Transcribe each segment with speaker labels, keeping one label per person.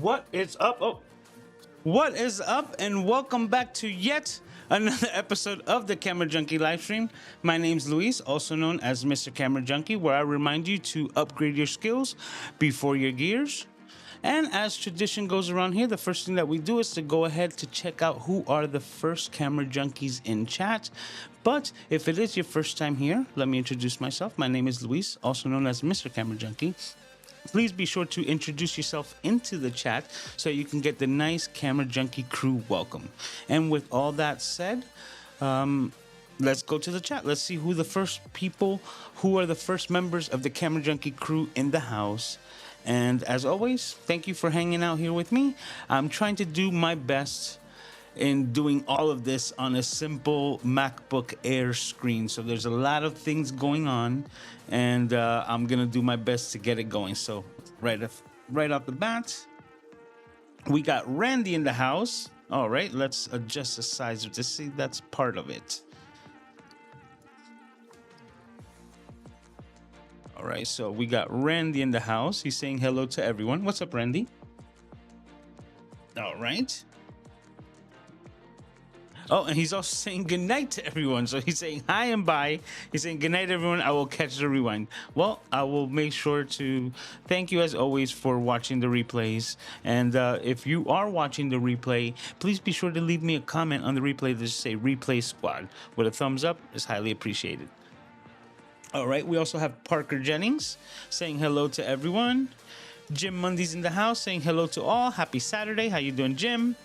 Speaker 1: What is up? Oh, what is up? And welcome back to yet another episode of the Camera Junkie livestream. My name's Luis, also known as Mr. Camera Junkie, where I remind you to upgrade your skills before your gears. And as tradition goes around here, the first thing that we do is to go ahead to check out who are the first camera junkies in chat. But if it is your first time here, let me introduce myself. My name is Luis, also known as Mr. Camera Junkie. Please be sure to introduce yourself into the chat so you can get the nice Camera Junkie crew welcome. And with all that said, let's go to the chat. Let's see who are the first members of the Camera Junkie crew in the house. And as always, thank you for hanging out here with me. I'm trying to do my best in doing all of this on a simple MacBook Air screen. So there's a lot of things going on, and I'm gonna do my best to get it going. So right off the bat, we got Randy in the house. All right, let's adjust the size of this. See, that's part of it. All right, so we got Randy in the house. He's saying hello to everyone. What's up, Randy? All right. Oh, and he's also saying goodnight to everyone. So he's saying hi and bye. He's saying goodnight, everyone. I will catch the rewind. Well, I will make sure to thank you as always for watching the replays. And if you are watching the replay, please be sure to leave me a comment on the replay that just say Replay Squad. With a thumbs up is highly appreciated. All right, we also have Parker Jennings saying hello to everyone. Jim Mundy's in the house saying hello to all. Happy Saturday. How you doing, Jim?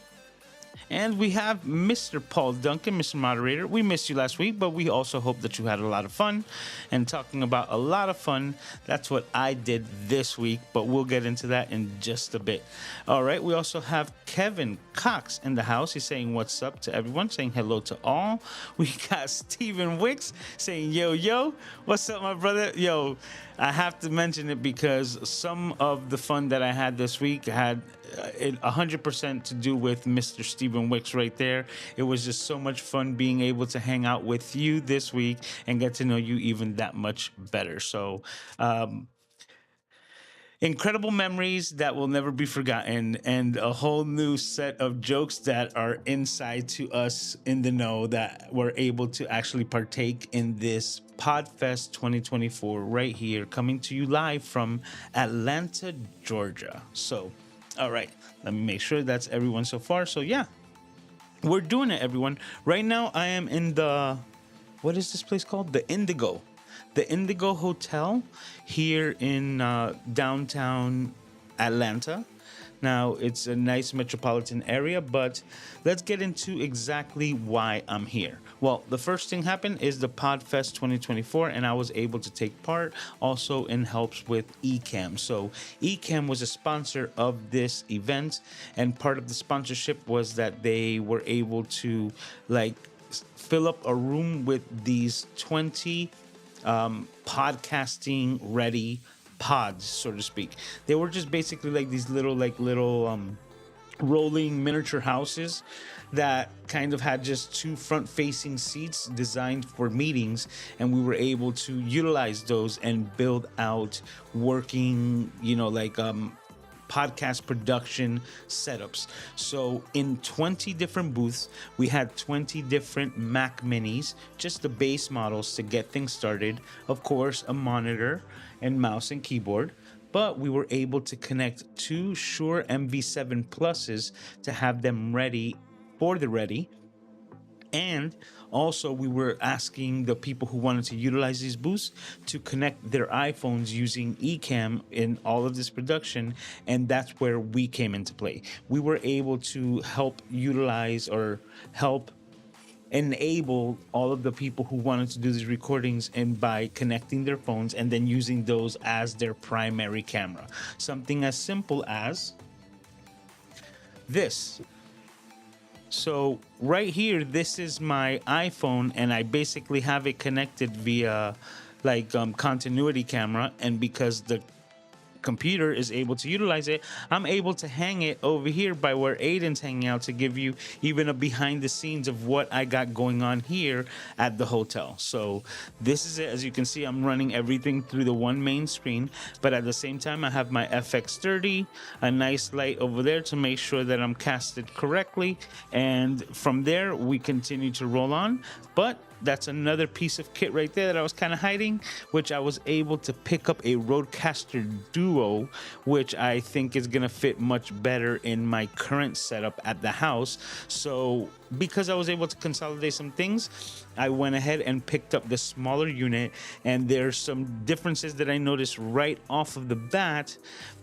Speaker 1: And we have Mr. Paul Duncan, Mr. Moderator. We missed you last week, but we also hope that you had a lot of fun. And talking about a lot of fun, that's what I did this week, but we'll get into that in just a bit. All right, we also have Kevin Cox in the house. He's saying what's up to everyone, saying hello to all. We got Stephen Wicks saying, yo, what's up, my brother? Yo, I have to mention it because some of the fun that I had this week had 100% to do with Mr. Stephen Wicks right there. It was just so much fun being able to hang out with you this week and get to know you even that much better. So, incredible memories that will never be forgotten, and a whole new set of jokes that are inside to us in the know that we're able to actually partake in this Podfest 2024 right here, coming to you live from Atlanta, Georgia. So, all right, let me make sure that's everyone so far. So yeah, we're doing it, everyone. Right now, I am in what is this place called? The Indigo Hotel here in downtown Atlanta. Now, it's a nice metropolitan area, but let's get into exactly why I'm here. Well, the first thing happened is the Podfest 2024, and I was able to take part also in helps with Ecamm. So Ecamm was a sponsor of this event, and part of the sponsorship was that they were able to fill up a room with these 20 podcasting ready pods, so to speak. They were just basically like these little rolling miniature houses that kind of had just two front facing seats designed for meetings, and we were able to utilize those and build out working podcast production setups. So in 20 different booths, we had 20 different Mac Minis, just the base models to get things started. Of course, a monitor and mouse and keyboard. But we were able to connect two Shure MV7 Pluses to have them ready for the ready. And also, we were asking the people who wanted to utilize these booths to connect their iPhones using Ecamm in all of this production, and that's where we came into play. We were able to help utilize or help enable all of the people who wanted to do these recordings, and by connecting their phones and then using those as their primary camera. Something as simple as this. So right here, this is my iPhone, and I basically have it connected via continuity camera. And because the computer is able to utilize it, I'm able to hang it over here by where Aiden's hanging out to give you even a behind the scenes of what I got going on here at the hotel. So this is it. As you can see, I'm running everything through the one main screen, but at the same time, I have my FX30, a nice light over there to make sure that I'm casted correctly. And from there, we continue to roll on. But that's another piece of kit right there that I was kind of hiding, which I was able to pick up a Rodecaster Duo, which I think is going to fit much better in my current setup at the house. So because I was able to consolidate some things, I went ahead and picked up the smaller unit, and there's some differences that I noticed right off of the bat,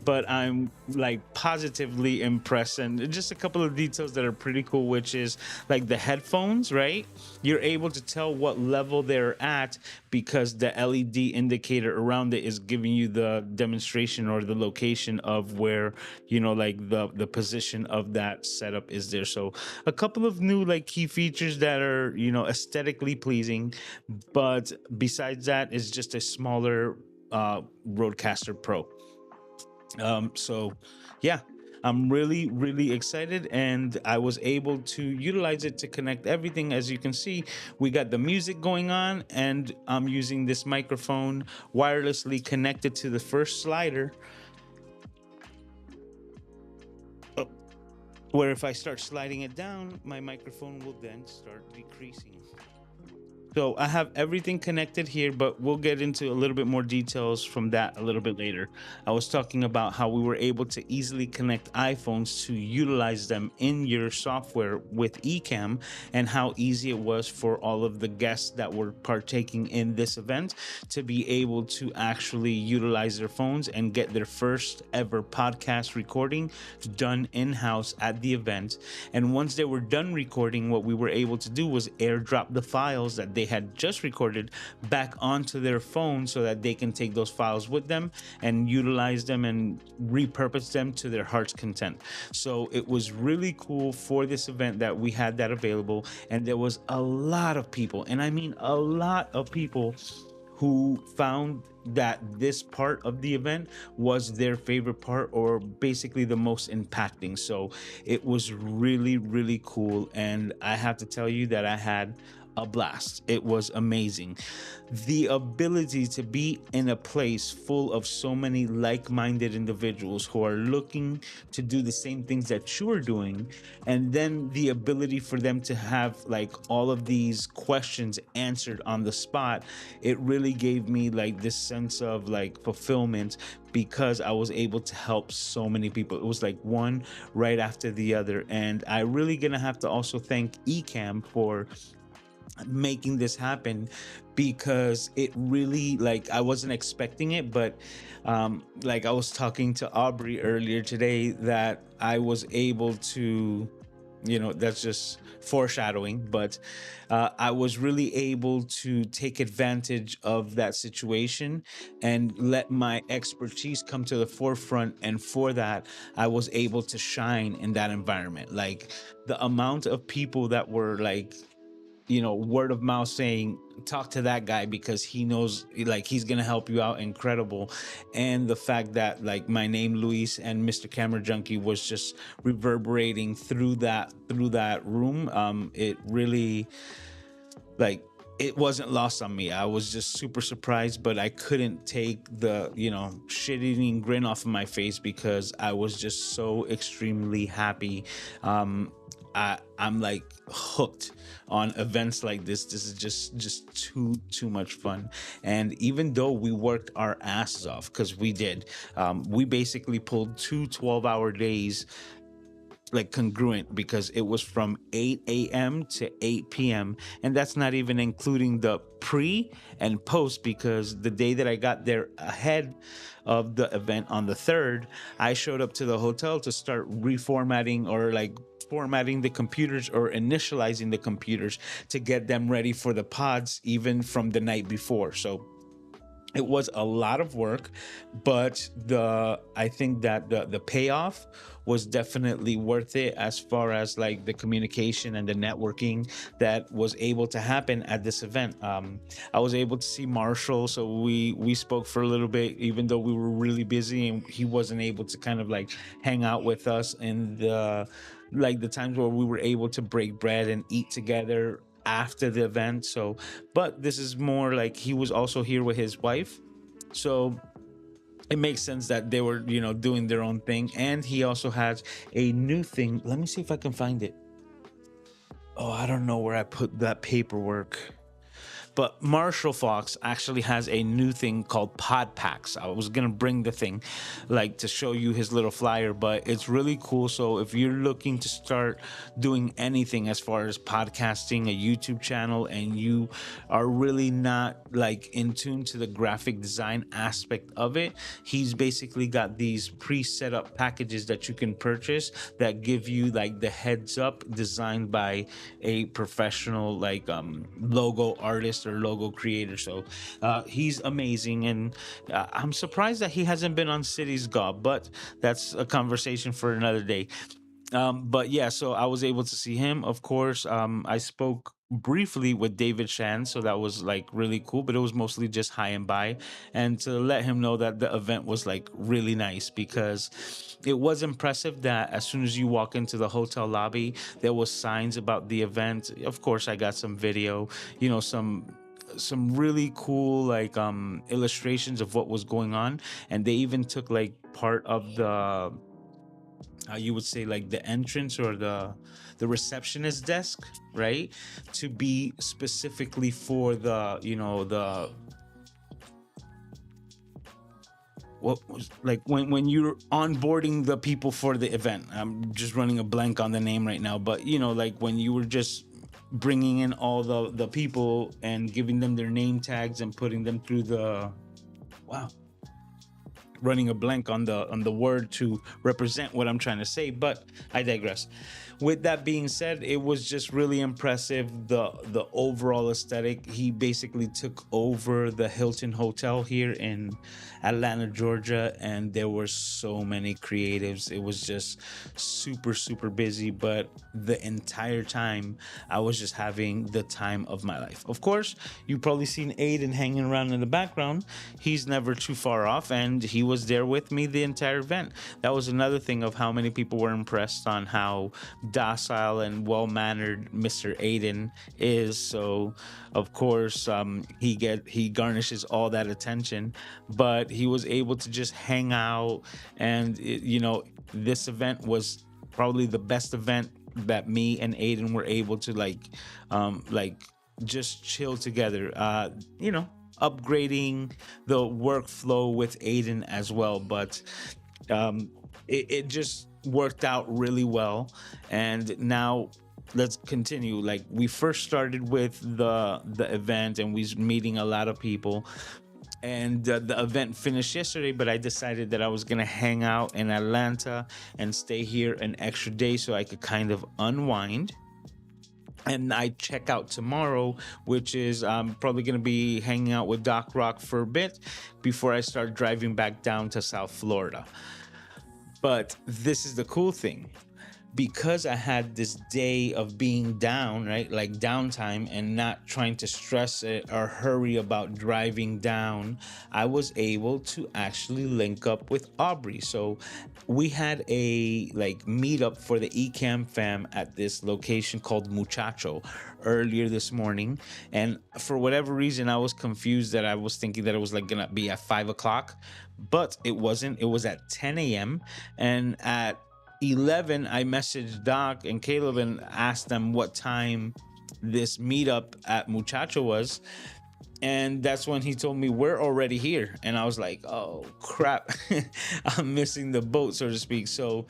Speaker 1: but I'm like positively impressed. And just a couple of details that are pretty cool, which is like the headphones, right? You're able to tell what level they're at because the LED indicator around it is giving you the demonstration or the location of where, like the position of that setup is there. So a couple of new like key features that are, aesthetically pleasing, but besides that, it's just a smaller Rodecaster Pro. So yeah, I'm really, really excited, and I was able to utilize it to connect everything. As you can see, we got the music going on, and I'm using this microphone wirelessly connected to the first slider, where if I start sliding it down, my microphone will then start decreasing. So I have everything connected here, but we'll get into a little bit more details from that a little bit later. I was talking about how we were able to easily connect iPhones to utilize them in your software with Ecamm, and how easy it was for all of the guests that were partaking in this event to be able to actually utilize their phones and get their first ever podcast recording done in-house at the event. And once they were done recording, what we were able to do was airdrop the files that they had just recorded back onto their phone so that they can take those files with them and utilize them and repurpose them to their heart's content. So it was really cool for this event that we had that available, and there was a lot of people, and I mean a lot of people, who found that this part of the event was their favorite part, or basically the most impacting. So it was really, really cool, and I have to tell you that I had a blast. It was amazing. The ability to be in a place full of so many like-minded individuals who are looking to do the same things that you're doing, and then the ability for them to have like all of these questions answered on the spot, it really gave me like this sense of like fulfillment, because I was able to help so many people. It was like one right after the other, and I really gonna have to also thank Ecamm for making this happen, because it really, like, I wasn't expecting it, but like I was talking to Aubrey earlier today, that I was able to, that's just foreshadowing, but I was really able to take advantage of that situation and let my expertise come to the forefront, and for that I was able to shine in that environment. Like, the amount of people that were like, word of mouth saying, talk to that guy because he knows, like, he's gonna help you out, incredible. And the fact that like my name, Luis, and Mr. Camera Junkie was just reverberating through that room, it really, like, it wasn't lost on me. I was just super surprised, but I couldn't take the, shit-eating grin off of my face, because I was just so extremely happy. I'm like hooked on events like this. This is just too much fun. And even though we worked our asses off, because we did, we basically pulled 2 12-hour days, like congruent, because it was from 8 a.m. to 8 p.m. and that's not even including the pre and post, because the day that I got there ahead of the event on the 3rd, I showed up to the hotel to start reformatting, or like formatting the computers, or initializing the computers to get them ready for the pods even from the night before. So It was a lot of work, but I think that the payoff was definitely worth it, as far as like the communication and the networking that was able to happen at this event. I was able to see Marshall, so we spoke for a little bit, even though we were really busy and he wasn't able to kind of like hang out with us in the times where we were able to break bread and eat together after the event. So, but this is more like he was also here with his wife. So it makes sense that they were, doing their own thing. And he also has a new thing. Let me see if I can find it. Oh, I don't know where I put that paperwork. But Marshall Fox actually has a new thing called Pod Packs. I was gonna bring the thing, like to show you his little flyer, but it's really cool. So if you're looking to start doing anything as far as podcasting, a YouTube channel, and you are really not like in tune to the graphic design aspect of it, he's basically got these pre-set up packages that you can purchase that give you like the heads up designed by a professional like logo artist or logo creator. So he's amazing, and I'm surprised that he hasn't been on Cities Gob, but that's a conversation for another day. But yeah, so I was able to see him. Of course, I spoke briefly with David Shan, so that was like really cool, but it was mostly just high and by, and to let him know that the event was like really nice, because it was impressive that as soon as you walk into the hotel lobby, there was signs about the event. Of course, I got some video, some really cool like illustrations of what was going on, and they even took like part of the you would say like the entrance or the receptionist desk, right, to be specifically for the the what was like when you're onboarding the people for the event. I'm just running a blank on the name right now, but like when you were just bringing in all the people and giving them their name tags and putting them through the wow, running a blank on the word to represent what I'm trying to say, but I digress. With that being said, it was just really impressive, the overall aesthetic. He basically took over the Hilton Hotel here in Atlanta, Georgia, and there were so many creatives. It was just super super busy, but the entire time I was just having the time of my life. Of course, you probably seen Aiden hanging around in the background. He's never too far off, and he was there with me the entire event. That was another thing of how many people were impressed on how docile and well mannered Mr. Aiden is. So, of course, he garnishes all that attention, but he was able to just hang out, and this event was probably the best event that me and Aiden were able to like just chill together. Upgrading the workflow with Aiden as well, but it just worked out really well. And now let's continue. Like, we first started with the event, and we was meeting a lot of people, and the event finished yesterday, but I decided that I was gonna hang out in Atlanta and stay here an extra day so I could kind of unwind. And I check out tomorrow, which is I'm probably going to be hanging out with Doc Rock for a bit before I start driving back down to South Florida. But this is the cool thing. Because I had this day of being down, right? Like downtime, and not trying to stress it or hurry about driving down, I was able to actually link up with Aubrey. So we had a like meetup for the Ecamm fam at this location called Muchacho earlier this morning. And for whatever reason, I was confused that I was thinking that it was like gonna be at 5 o'clock, but it wasn't. It was at 10 a.m. And at 11, I messaged Doc and Caleb and asked them what time this meetup at Muchacho was. And that's when he told me we're already here. And I was like, oh crap, I'm missing the boat, so to speak. So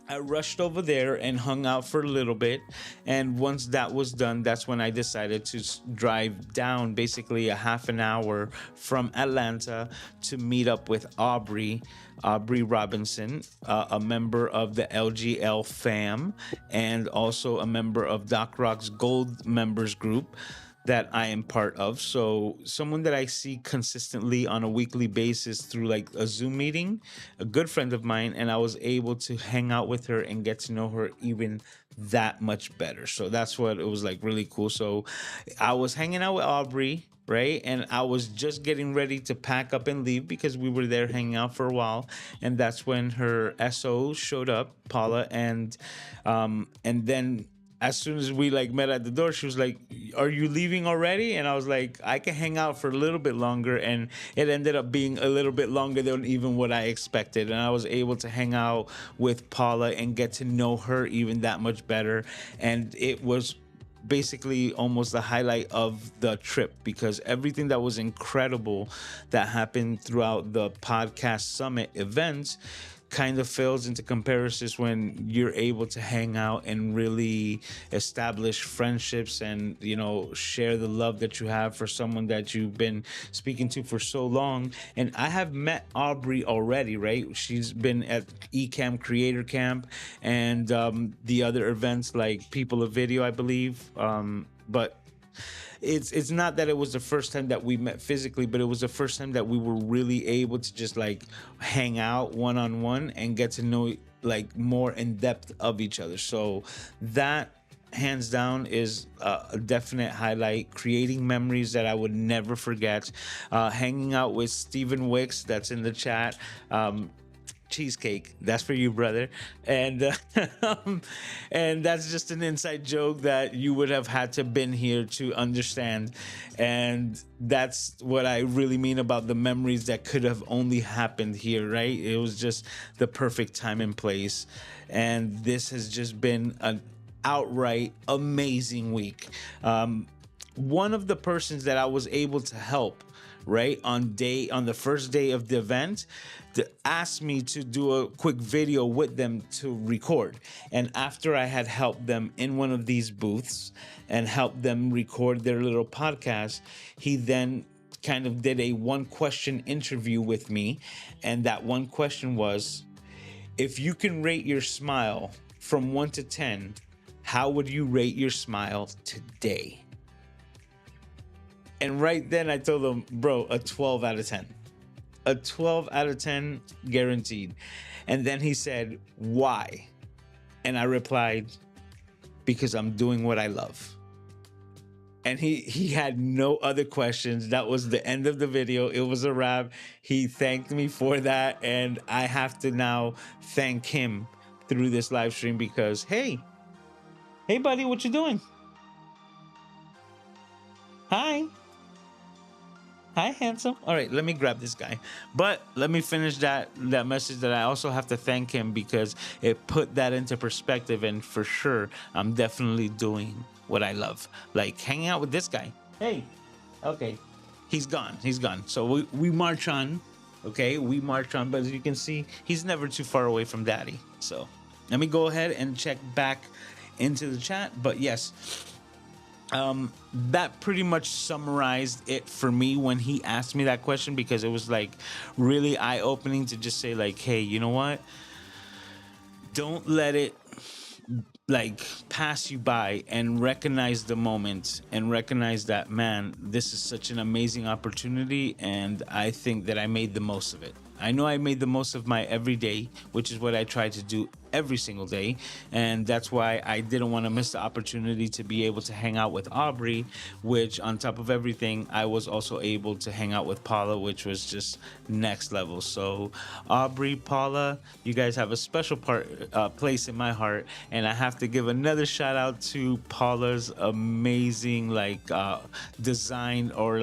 Speaker 1: I rushed over there and hung out for a little bit. And once that was done, that's when I decided to drive down basically a half an hour from Atlanta to meet up with Aubrey Robinson, a member of the LGL fam, and also a member of Doc Rock's Gold members group. that I am part of. So someone that I see consistently on a weekly basis through like a Zoom meeting, a good friend of mine, and I was able to hang out with her and get to know her even that much better. So that's what it was like really cool. So I was hanging out with Aubrey, right? And I was just getting ready to pack up and leave because we were there hanging out for a while. And that's when her SO showed up, Paula, and then as soon as we like met at the door, she was like, "Are you leaving already?" And I was like, "I can hang out for a little bit longer." And it ended up being a little bit longer than even what I expected. And I was able to hang out with Paula and get to know her even that much better. And it was basically almost the highlight of the trip because everything that was incredible that happened throughout the podcast summit events kind of fails into comparisons when you're able to hang out and really establish friendships and share the love that you have for someone that you've been speaking to for so long. And I have met Aubrey already, right? She's been at Ecamm Creator Camp and the other events like People of Video, I believe. But it's not that it was the first time that we met physically, but it was the first time that we were really able to just like hang out one on one and get to know like more in depth of each other. So that hands down is a definite highlight, creating memories that I would never forget. Hanging out with Stephen Wicks, that's in the chat. Cheesecake, that's for you, brother. And and that's just an inside joke that you would have had to been here to understand. And that's what I really mean about the memories that could have only happened here, right? It was just the perfect time and place. And this has just been an outright amazing week. One of the persons that I was able to help, right, on the first day of the event, asked me to do a quick video with them to record. And after I had helped them in one of these booths and helped them record their little podcast, he then kind of did a one question interview with me. And that one question was, if you can rate your smile from 1 to 10, how would you rate your smile today? And right then I told him, bro, a 12 out of 10. A 12 out of 10 guaranteed. And then he said, why? And I replied, because I'm doing what I love. And he had no other questions. That was the end of the video. It was a wrap. He thanked me for that. And I have to now thank him through this live stream because, hey, buddy, what you doing? Hi. Hi, handsome. All right, let me grab this guy. But let me finish that message that I also have to thank him because it put that into perspective. And for sure, I'm definitely doing what I love. Like hanging out with this guy. Hey, okay. He's gone. So we march on. Okay, we march on. But as you can see, he's never too far away from daddy. So let me go ahead and check back into the chat. But yes, that pretty much summarized it for me when he asked me that question because it was like really eye-opening to just say like, hey, you know what? Don't let it like pass you by and recognize the moment and recognize that, man, this is such an amazing opportunity and I think that I made the most of it. I know I made the most of my everyday, which is what I try to do every single day. And that's why I didn't want to miss the opportunity to be able to hang out with Aubrey, which on top of everything, I was also able to hang out with Paula, which was just next level. So Aubrey, Paula, you guys have a special place in my heart. And I have to give another shout out to Paula's amazing design or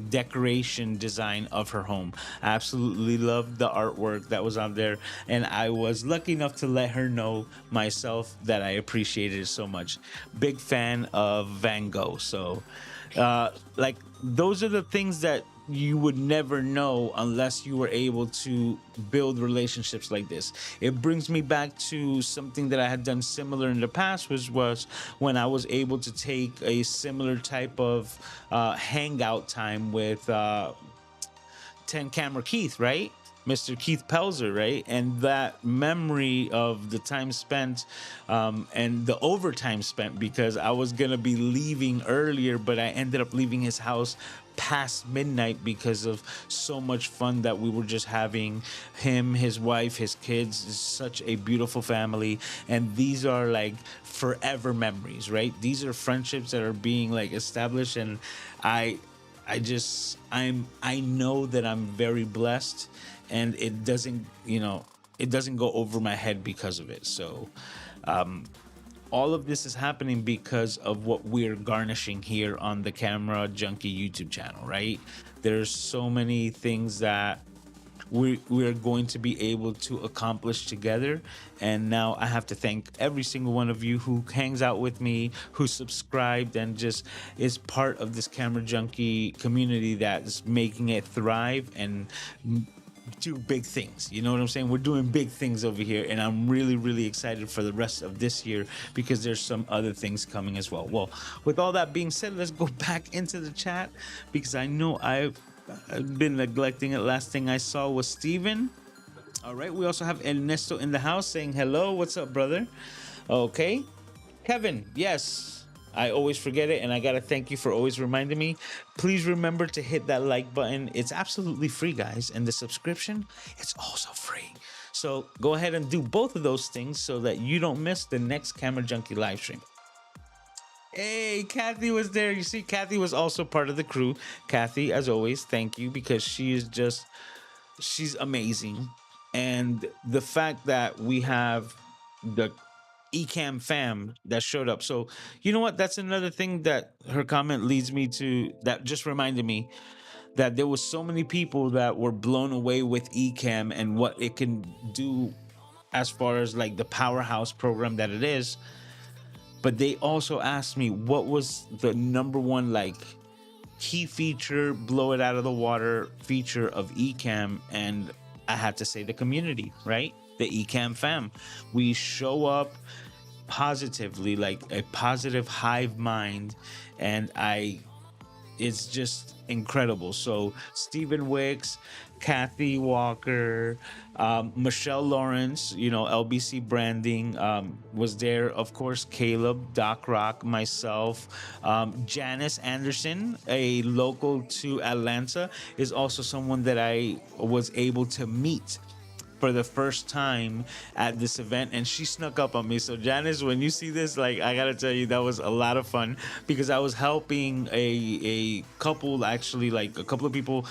Speaker 1: decoration design of her home. I absolutely loved the artwork that was on there. And I was lucky enough to let her know myself that I appreciated it so much. Big fan of Van Gogh. So those are the things that you would never know unless you were able to build relationships like this. It brings me back to something that I had done similar in the past, which was when I was able to take a similar type of hangout time with 10 Camera Keith, right? Mr. Keith Pelzer, right? And that memory of the time spent and the overtime spent, because I was going to be leaving earlier, but I ended up leaving his house past midnight because of so much fun that we were just having. Him, his wife, his kids, is such a beautiful family. And these are like forever memories, right? These are friendships that are being like established. And I, I know that I'm very blessed, and it doesn't, it doesn't go over my head because of it. So all of this is happening because of what we're garnishing here on the Camera Junkie YouTube channel, right? There's so many things that we're going to be able to accomplish together. And now I have to thank every single one of you who hangs out with me, who subscribed, and just is part of this Camera Junkie community that's making it thrive and do big things. You know what I'm saying? We're doing big things over here, and I'm really, really excited for the rest of this year because there's some other things coming as well. Well, with all that being said, let's go back into the chat because I know I've been neglecting it. Last thing I saw was Steven. All right, we also have Ernesto in the house saying hello. What's up, brother? Okay. Kevin, yes, I always forget it, and I gotta thank you for always reminding me. Please remember to hit that like button. It's absolutely free, guys, and the subscription, it's also free. So go ahead and do both of those things so that you don't miss the next Camera Junkie live stream. Hey, Kathy was there. You see, Kathy was also part of the crew. Kathy, as always, thank you, because she's amazing. And the fact that we have the Ecamm fam that showed up. So, you know what? That's another thing that her comment leads me to, that just reminded me that there was so many people that were blown away with Ecamm and what it can do as far as like the powerhouse program that it is. But they also asked me what was the number one like key feature, blow it out of the water feature of Ecamm, and I had to say the community, right? The Ecamm fam. We show up positively, like a positive hive mind, and it's just incredible. So Stephen Wicks, Kathy Walker, Michelle Lawrence, LBC Branding was there. Of course, Caleb, Doc Rock, myself, Janice Anderson, a local to Atlanta, is also someone that I was able to meet for the first time at this event, and she snuck up on me. So Janice, when you see this, like, I gotta tell you, that was a lot of fun because I was helping a couple, actually, like a couple of people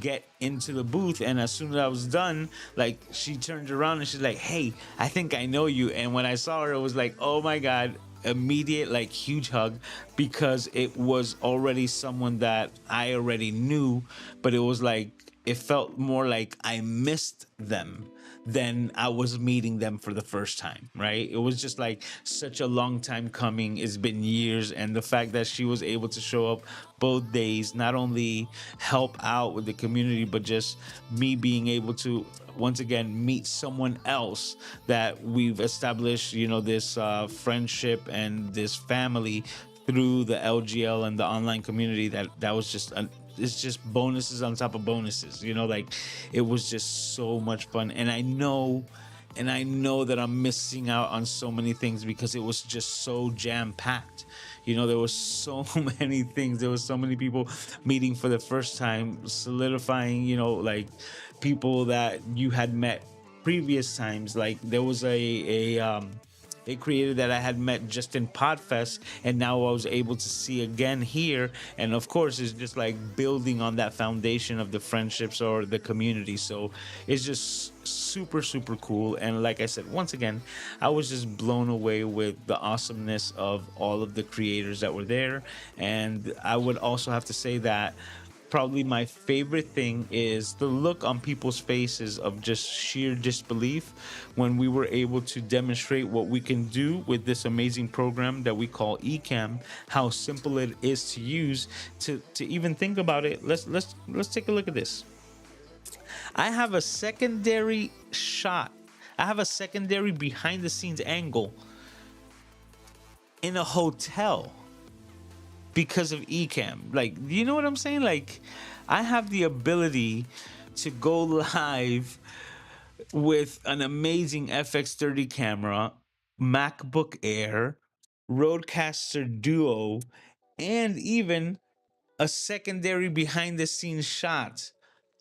Speaker 1: get into the booth, and as soon as I was done, like, she turned around and she's like, hey, I think I know you. And when I saw her, it was like, oh my god, immediate, like, huge hug, because it was already someone that I already knew, but it was like, it felt more like I missed them than I was meeting them for the first time, right? It was just like such a long time coming. It's been years. And the fact that she was able to show up both days, not only help out with the community, but just me being able to once again meet someone else that we've established, this friendship and this family through the LGL and the online community. That was just it's just bonuses on top of bonuses, like it was just so much fun. And I know that I'm missing out on so many things because it was just so jam-packed. There was so many things. There was so many people meeting for the first time, solidifying, like people that you had met previous times. Like there was a creator that I had met just in Podfest, and now I was able to see again here. And of course, it's just like building on that foundation of the friendships or the community. So it's just super, super cool. And like I said, once again, I was just blown away with the awesomeness of all of the creators that were there. And I would also have to say that probably my favorite thing is the look on people's faces of just sheer disbelief when we were able to demonstrate what we can do with this amazing program that we call Ecamm, how simple it is to use. To even think about it, let's take a look at this. I have a secondary shot. I have a secondary behind the scenes angle in a hotel because of Ecamm. Like, you know what I'm saying? Like, I have the ability to go live with an amazing FX30 camera, MacBook Air, Rodecaster Duo, and even a secondary behind the scenes shot,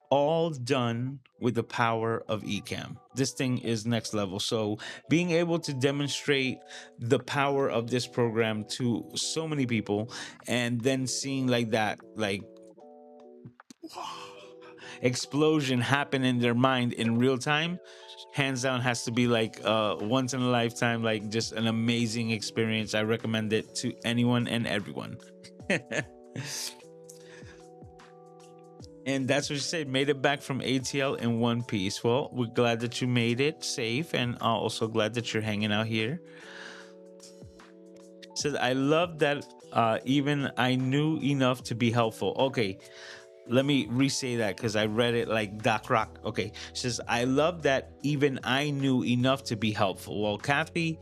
Speaker 1: all done with the power of Ecamm. This thing is next level. So, being able to demonstrate the power of this program to so many people and then seeing like that, like explosion happen in their mind in real time, hands down has to be like once in a lifetime, like just an amazing experience. I recommend it to anyone and everyone. And that's what you said, made it back from ATL in one piece. Well, we're glad that you made it safe, and also glad that you're hanging out here. Says, I love that even I knew enough to be helpful. Okay, let me re-say that because I read it like Doc Rock. Okay, says, I love that even I knew enough to be helpful. Well, Kathy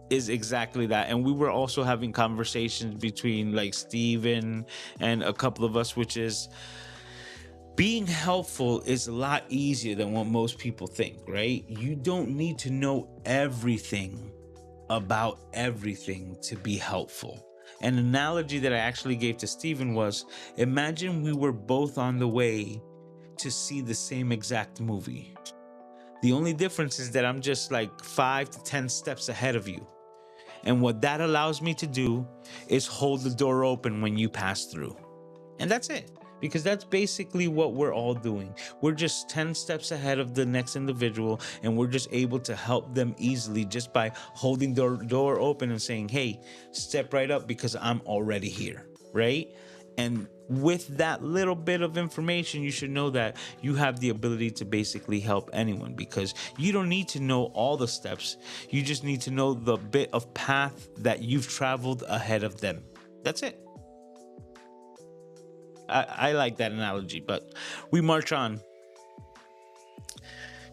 Speaker 1: is exactly that. And we were also having conversations between like Steven and a couple of us, which is being helpful is a lot easier than what most people think, right? You don't need to know everything about everything to be helpful. An analogy that I actually gave to Steven was, imagine we were both on the way to see the same exact movie. The only difference is that I'm just like 5 to 10 steps ahead of you. And what that allows me to do is hold the door open when you pass through. And that's it. Because that's basically what we're all doing. We're just 10 steps ahead of the next individual, and we're just able to help them easily just by holding the door open and saying, hey, step right up because I'm already here, right? And with that little bit of information, you should know that you have the ability to basically help anyone because you don't need to know all the steps. You just need to know the bit of path that you've traveled ahead of them. That's it. I like that analogy, but we march on.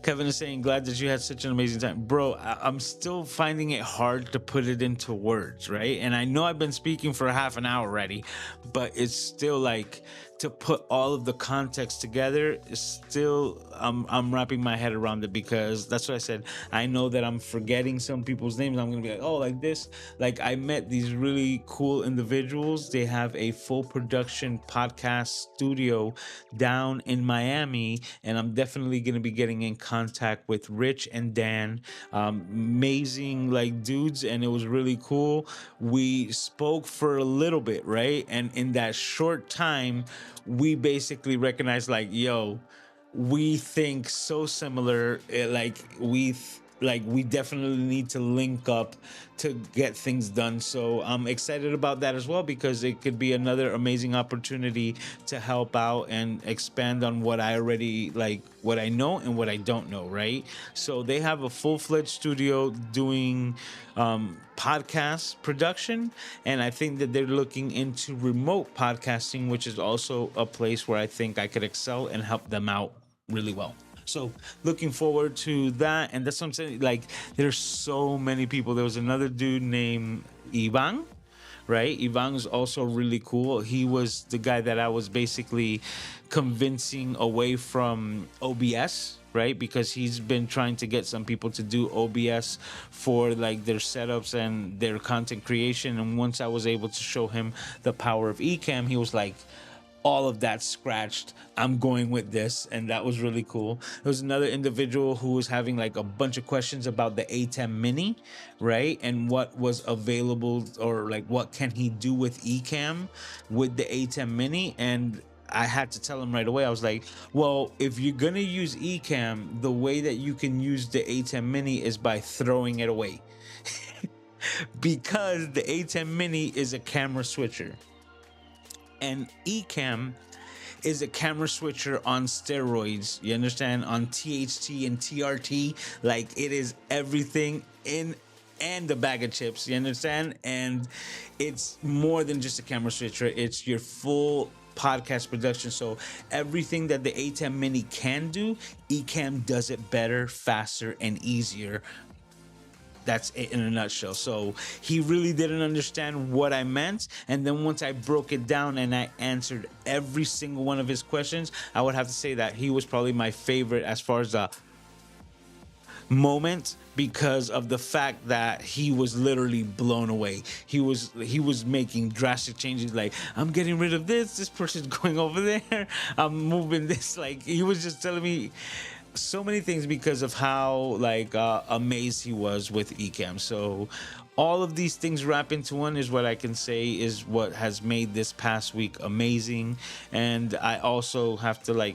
Speaker 1: Kevin is saying, glad that you had such an amazing time. Bro, I'm still finding it hard to put it into words, right? And I know I've been speaking for half an hour already, but it's still like to put all of the context together is still I'm wrapping my head around it because that's what I said. I know that I'm forgetting some people's names. I'm gonna be like, oh, like this. Like I met these really cool individuals. They have a full production podcast studio down in Miami, and I'm definitely gonna be getting in contact with Rich and Dan. Amazing like dudes, and it was really cool. We spoke for a little bit, right? And in that short time, we basically recognized like, yo, we think so similar. Like we definitely need to link up to get things done. So I'm excited about that as well because it could be another amazing opportunity to help out and expand on what I already like, what I know and what I don't know, right? So they have a full-fledged studio doing podcast production, and I think that they're looking into remote podcasting, which is also a place where I think I could excel and help them out really well. So looking forward to that. And that's what I'm saying. Like, there's so many people. There was another dude named Ivan, right? Ivan's also really cool. He was the guy that I was basically convincing away from OBS, right? Because he's been trying to get some people to do OBS for like their setups and their content creation. And once I was able to show him the power of Ecamm, he was like, all of that scratched. I'm going with this, and that was really cool. There was another individual who was having like a bunch of questions about the A10 Mini, right? And what was available, or like what can he do with Ecamm with the A10 Mini? And I had to tell him right away. I was like, well, if you're gonna use Ecamm, the way that you can use the A10 Mini is by throwing it away. Because the A10 Mini is a camera switcher. And Ecamm is a camera switcher on steroids. You understand? On THT and TRT. Like it is everything in and the bag of chips. You understand? And it's more than just a camera switcher. It's your full podcast production. So everything that the A10 Mini can do, Ecamm does it better, faster, and easier that's it in a nutshell. So he really didn't understand what I meant. And then once I broke it down and I answered every single one of his questions, I would have to say that he was probably my favorite as far as the moment, because of the fact that he was literally blown away. He was making drastic changes, like, I'm getting rid of this person's going over there, I'm moving this. Like, he was just telling me so many things because of how like amazed he was with Ecamm. So all of these things wrap into one is what I can say is what has made this past week amazing. And I also have to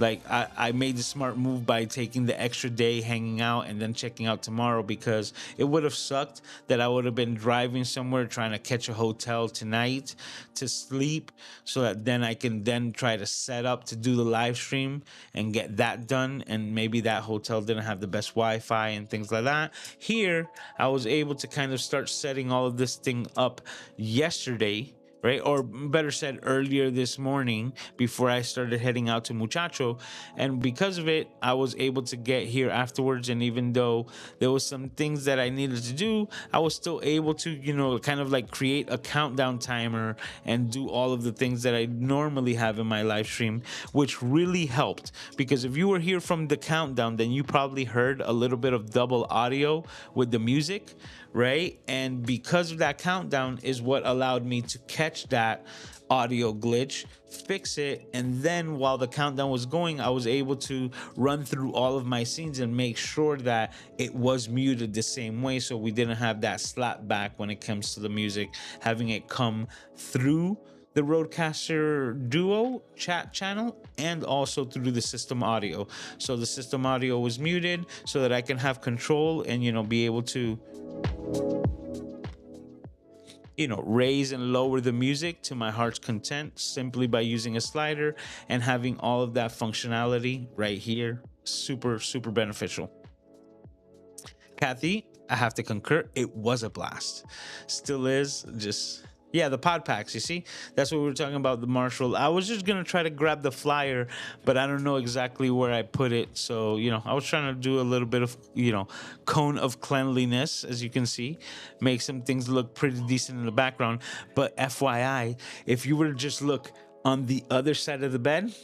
Speaker 1: I made the smart move by taking the extra day hanging out and then checking out tomorrow, because it would have sucked that I would have been driving somewhere trying to catch a hotel tonight to sleep, so that then I can then try to set up to do the live stream and get that done. And maybe that hotel didn't have the best Wi-Fi and things like that. Here, I was able to kind of start setting all of this thing up yesterday, right? Or better said, earlier this morning before I started heading out to Muchacho. And because of it, I was able to get here afterwards. And even though there was some things that I needed to do, I was still able to, kind of like create a countdown timer and do all of the things that I normally have in my live stream, which really helped. Because if you were here from the countdown, then you probably heard a little bit of double audio with the music, right? And because of that countdown is what allowed me to catch that audio glitch, fix it, and then while the countdown was going, I was able to run through all of my scenes and make sure that it was muted the same way, so we didn't have that slap back when it comes to the music, having it come through the Rodecaster Duo chat channel and also through the system audio. So the system audio was muted so that I can have control and be able to raise and lower the music to my heart's content simply by using a slider and having all of that functionality right here. Super, super beneficial. Kathy, I have to concur. It was a blast. Still is. Just, yeah, the pod packs, you see? That's what we were talking about, the Marshall. I was just going to try to grab the flyer, but I don't know exactly where I put it. So, I was trying to do a little bit of, cone of cleanliness, as you can see, make some things look pretty decent in the background. But FYI, if you were to just look on the other side of the bed,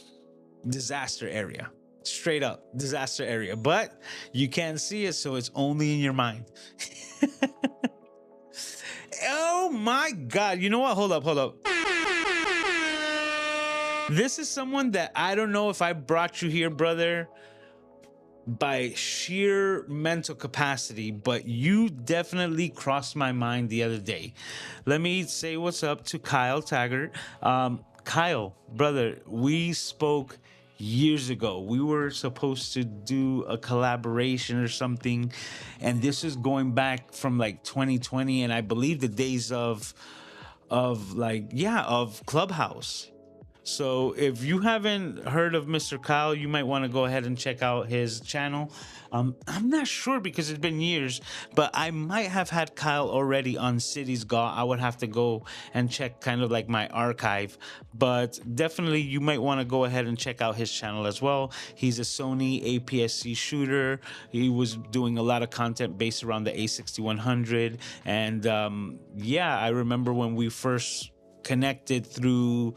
Speaker 1: disaster area. Straight up disaster area. But you can't see it, so it's only in your mind. Oh my God. You know what? Hold up. This is someone that I don't know if I brought you here, brother, by sheer mental capacity, but you definitely crossed my mind the other day. Let me say what's up to Kyle Taggart. Kyle, brother, we spoke years ago. We were supposed to do a collaboration or something, and this is going back from like 2020, and I believe the days of Clubhouse. So if you haven't heard of Mr. Kyle, you might want to go ahead and check out his channel. I'm not sure because it's been years, but I might have had Kyle already on Cities Got. I would have to go and check kind of like my archive, but definitely you might want to go ahead and check out his channel as well. He's a Sony APS-C shooter. He was doing a lot of content based around the A6100. And I remember when we first connected through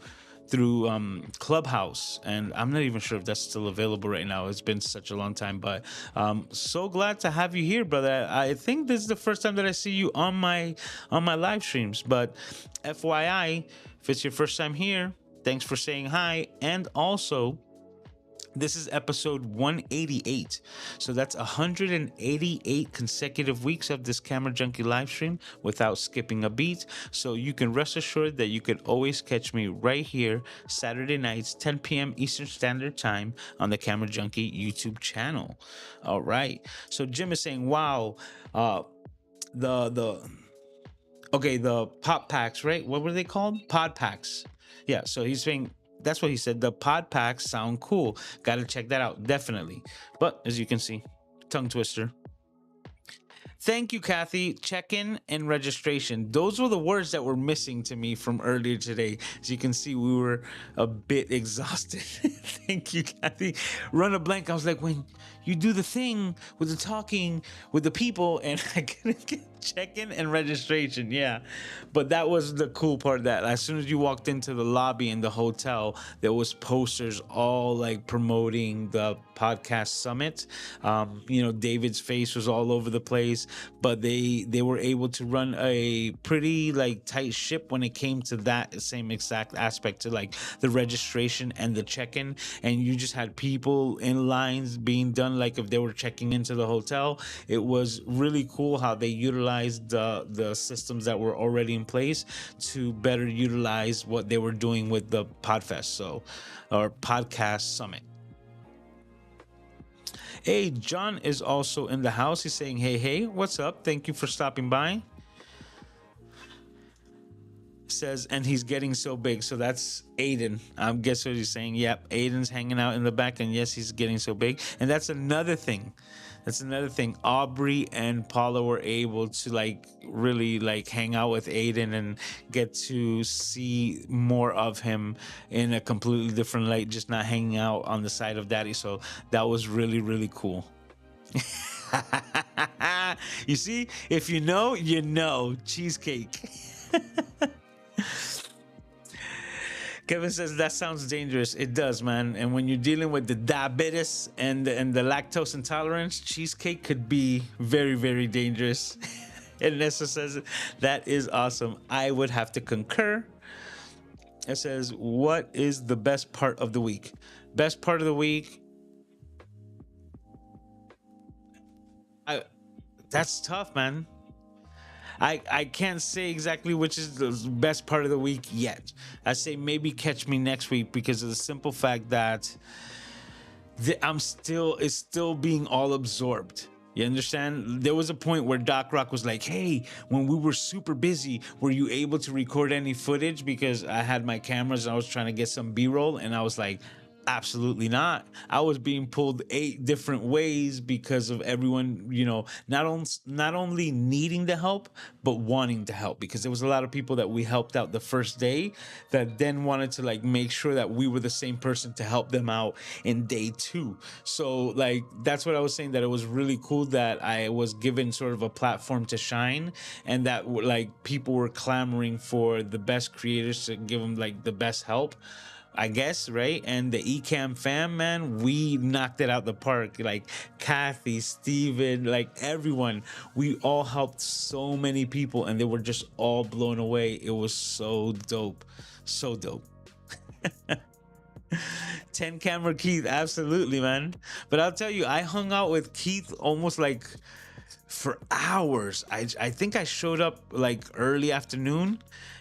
Speaker 1: Clubhouse, and I'm not even sure if that's still available right now. It's been such a long time, but so glad to have you here, brother. I think this is the first time that I see you on my live streams, but FYI, if it's your first time here, thanks for saying hi. And also, this is episode 188. So that's 188 consecutive weeks of this Camera Junkie live stream without skipping a beat. So you can rest assured that you could always catch me right here, Saturday nights, 10 p.m. Eastern Standard Time on the Camera Junkie YouTube channel. All right. So Jim is saying, wow, the pop packs, right? What were they called? Pod packs. Yeah. So he's saying, that's what he said. The pod packs sound cool. Got to check that out. Definitely. But as you can see, tongue twister. Thank you, Kathy. Check-in and registration. Those were the words that were missing to me from earlier today. As you can see, we were a bit exhausted. Thank you, Kathy. Run a blank. I was like, when you do the thing with the talking with the people, and I couldn't get check-in and registration. Yeah, but that was the cool part, that as soon as you walked into the lobby in the hotel, there was posters all like promoting the podcast summit. David's face was all over the place, but they were able to run a pretty like tight ship when it came to that same exact aspect, to like the registration and the check-in. And you just had people in lines being done like if they were checking into the hotel. It was really cool how they utilized the systems that were already in place to better utilize what they were doing with the Podfest, or podcast summit. Hey, John is also in the house. He's saying, hey, what's up? Thank you for stopping by. Says, and he's getting so big. So that's Aiden. Guess what he's saying? Yep, Aiden's hanging out in the back, and yes, he's getting so big. And that's another thing. Aubrey and Paula were able to like really like hang out with Aiden and get to see more of him in a completely different light, just not hanging out on the side of Daddy. So that was really, really cool. You see, if you know, you know. Cheesecake. Kevin says that sounds dangerous. It does, man. And when you're dealing with the diabetes and the lactose intolerance, cheesecake could be very, very dangerous. And Nessa says that is awesome. I would have to concur. It says, what is the best part of the week? Best part of the week. That's tough, man. I can't say exactly which is the best part of the week yet. I say maybe catch me next week, because of the simple fact that it's still being all absorbed. You understand? There was a point where Doc Rock was like, hey, when we were super busy, were you able to record any footage? Because I had my cameras and I was trying to get some B-roll, and I was like, absolutely not. I was being pulled 8 different ways because of everyone, not only needing the help, but wanting to help, because there was a lot of people that we helped out the first day that then wanted to like make sure that we were the same person to help them out in day 2. So like, that's what I was saying, that it was really cool that I was given sort of a platform to shine, and that like people were clamoring for the best creators to give them like the best help, I guess, right? And the Ecamm fam, man, we knocked it out the park. Like Kathy, Steven, like everyone, we all helped so many people, and they were just all blown away. It was so dope. So dope. 10 camera Keith, absolutely, man. But I'll tell you, I hung out with Keith almost like for hours. I think I showed up like early afternoon,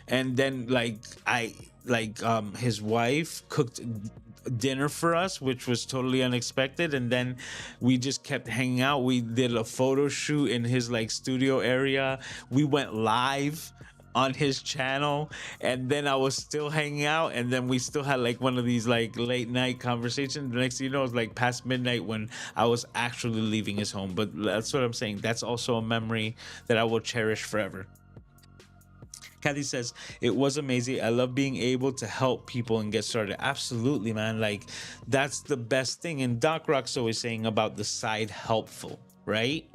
Speaker 1: and then his wife cooked dinner for us, which was totally unexpected, and then we just kept hanging out. We did a photo shoot in his like studio area. We went live on his channel, and then I was still hanging out, and then we still had like one of these like late night conversations. The next thing you know, it was like past midnight when I was actually leaving his home. But that's what I'm saying, that's also a memory that I will cherish forever. Kathy says, it was amazing. I love being able to help people and get started. Absolutely, man. Like, that's the best thing. And Doc Rock's always saying about the side helpful, right?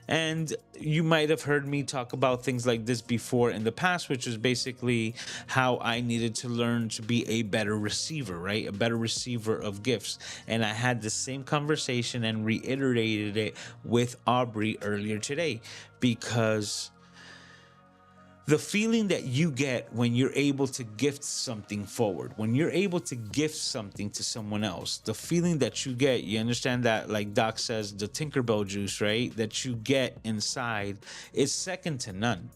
Speaker 1: And you might have heard me talk about things like this before in the past, which was basically how I needed to learn to be a better receiver, right? A better receiver of gifts. And I had the same conversation and reiterated it with Aubrey earlier today, because the feeling that you get when you're able to gift something forward, when you're able to gift something to someone else, the feeling that you get, you understand that, like Doc says, the Tinkerbell juice, right? That you get inside is second to none.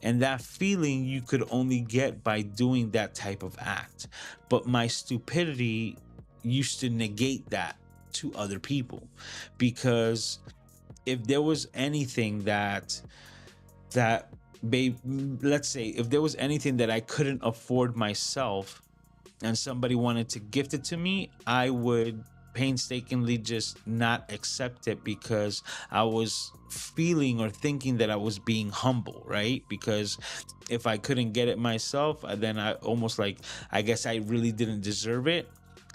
Speaker 1: And that feeling you could only get by doing that type of act. But my stupidity used to negate that to other people, because if there was anything let's say if there was anything that I couldn't afford myself and somebody wanted to gift it to me, I would painstakingly just not accept it, because I was feeling or thinking that I was being humble, right? Because if I couldn't get it myself, then I almost like, I guess I really didn't deserve it.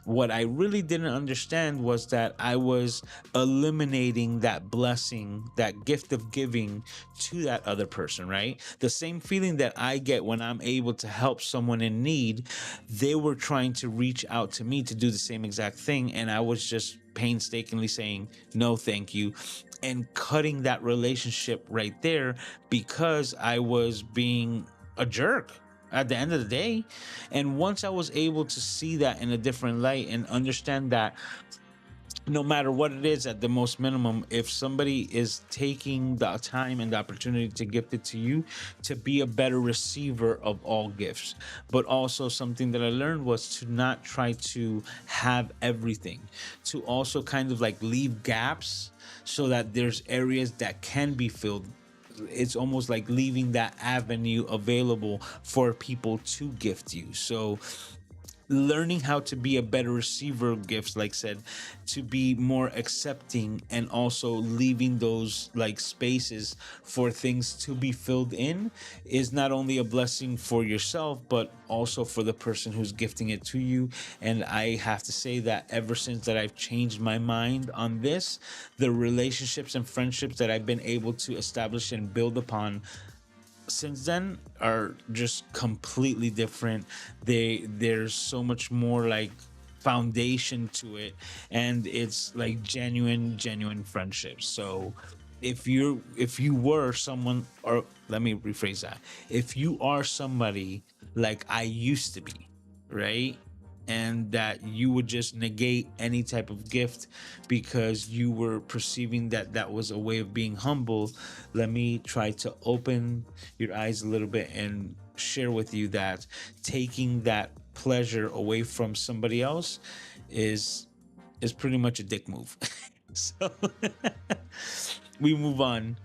Speaker 1: What I really didn't understand was that I was eliminating that blessing, that gift of giving to that other person, right? The same feeling that I get when I'm able to help someone in need, they were trying to reach out to me to do the same exact thing. And I was just painstakingly saying, no, thank you. And cutting that relationship right there because I was being a jerk at the end of the day. And once I was able to see that in a different light and understand that no matter what it is, at the most minimum, if somebody is taking the time and the opportunity to gift it to you, to be a better receiver of all gifts. But also something that I learned was to not try to have everything, to also kind of like leave gaps so that there's areas that can be filled. It's almost like leaving that avenue available for people to gift you. So learning how to be a better receiver of gifts, like said, to be more accepting, and also leaving those like spaces for things to be filled in, is not only a blessing for yourself but also for the person who's gifting it to you. And I have to say that ever since that I've changed my mind on this, the relationships and friendships that I've been able to establish and build upon since then are just completely different. There's so much more like foundation to it, and it's like genuine friendships. So if you were someone, or let me rephrase that, if you are somebody like I used to be, right, and that you would just negate any type of gift because you were perceiving that that was a way of being humble, let me try to open your eyes a little bit and share with you that taking that pleasure away from somebody else is pretty much a dick move. So we move on.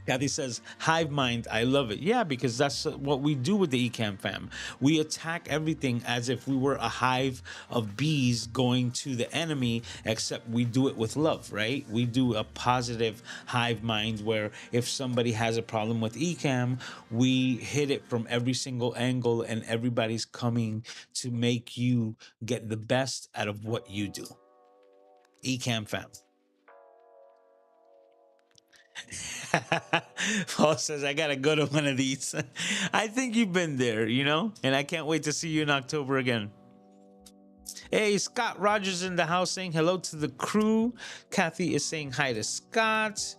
Speaker 1: Kathy says, hive mind, I love it. Yeah, because that's what we do with the Ecam fam. We attack everything as if we were a hive of bees going to the enemy, except we do it with love, right? We do a positive hive mind where if somebody has a problem with Ecam, we hit it from every single angle, and everybody's coming to make you get the best out of what you do. Ecam fam. Paul says, I gotta go to one of these. I think you've been there, and I can't wait to see you in October again. Hey, Scott Rogers in the house saying hello to the crew. Kathy is saying hi to Scott.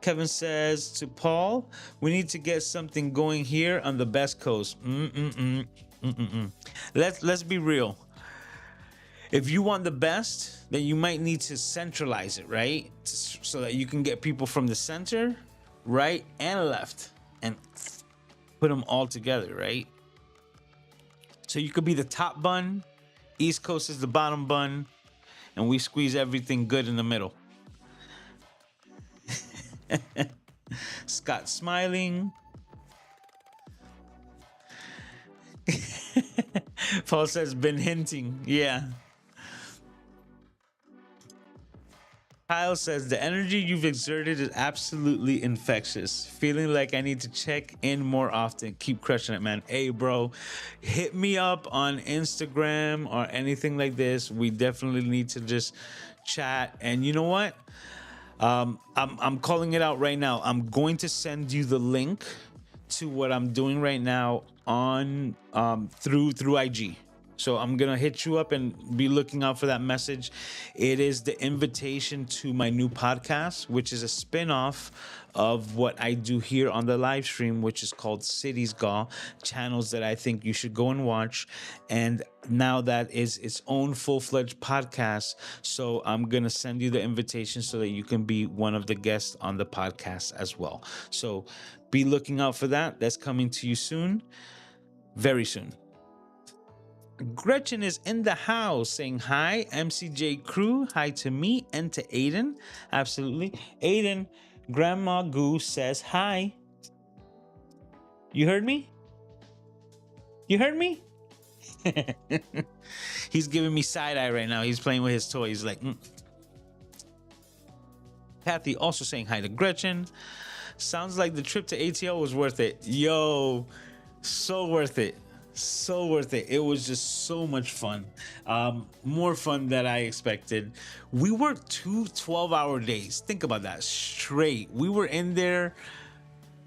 Speaker 1: Kevin says to Paul, we need to get something going here on the best coast. Let's be real. If you want the best, then you might need to centralize it, right? So that you can get people from the center, right, and left, and put them all together, right? So you could be the top bun, East Coast is the bottom bun, and we squeeze everything good in the middle. Scott smiling. Paul says, been hinting. Yeah. Kyle says, the energy you've exerted is absolutely infectious. Feeling like I need to check in more often. Keep crushing it, man. Hey, bro, hit me up on Instagram or anything like this. We definitely need to just chat. And you know what? I'm calling it out right now. I'm going to send you the link to what I'm doing right now on through IG. So I'm gonna hit you up and be looking out for that message. It is the invitation to my new podcast, which is a spin-off of what I do here on the live stream, which is called Cities Gaw, channels that I think you should go and watch. And now that is its own full-fledged podcast. So I'm gonna send you the invitation so that you can be one of the guests on the podcast as well. So be looking out for that. That's coming to you soon, very soon. Gretchen is in the house saying hi, MCJ crew. Hi to me and to Aiden. Absolutely. Aiden, Grandma Goo says hi. You heard me? You heard me? He's giving me side eye right now. He's playing with his toy. He's like, Kathy also saying hi to Gretchen. Sounds like the trip to ATL was worth it. Yo, so worth it. So worth it. It was just so much fun. More fun than I expected. We worked 2 12-hour days. Think about that. Straight. We were in there,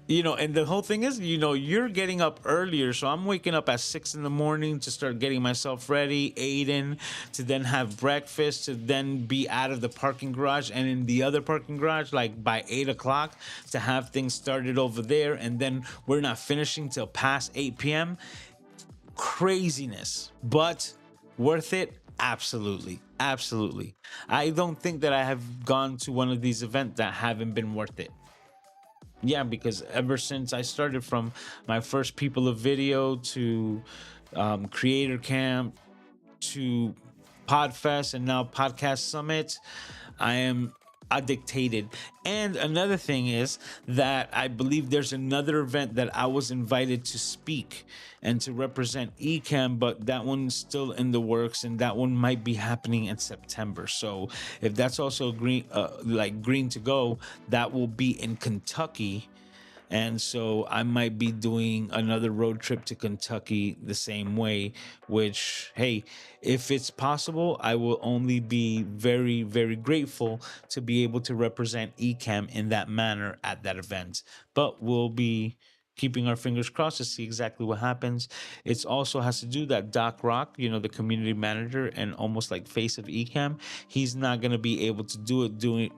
Speaker 1: and the whole thing is, you're getting up earlier. So I'm waking up at 6 in the morning to start getting myself ready, Aiden, to then have breakfast, to then be out of the parking garage and in the other parking garage like by 8 o'clock to have things started over there. And then we're not finishing till past 8 p.m. Craziness, but worth it. Absolutely. Absolutely. I don't think that I have gone to one of these events that haven't been worth it. Yeah, because ever since I started, from my first people of video to creator camp to Podfest and now Podcast Summit, I am addicted. And another thing is that I believe there's another event that I was invited to speak and to represent Ecamm, but that one's still in the works, and that one might be happening in September. So if that's also green, like green to go, that will be in Kentucky. And so I might be doing another road trip to Kentucky the same way, which, hey, if it's possible, I will only be very, very grateful to be able to represent Ecamm in that manner at that event. But we'll be keeping our fingers crossed to see exactly what happens. It also has to do that Doc Rock, the community manager and almost like face of Ecamm, he's not going to be able to do it doing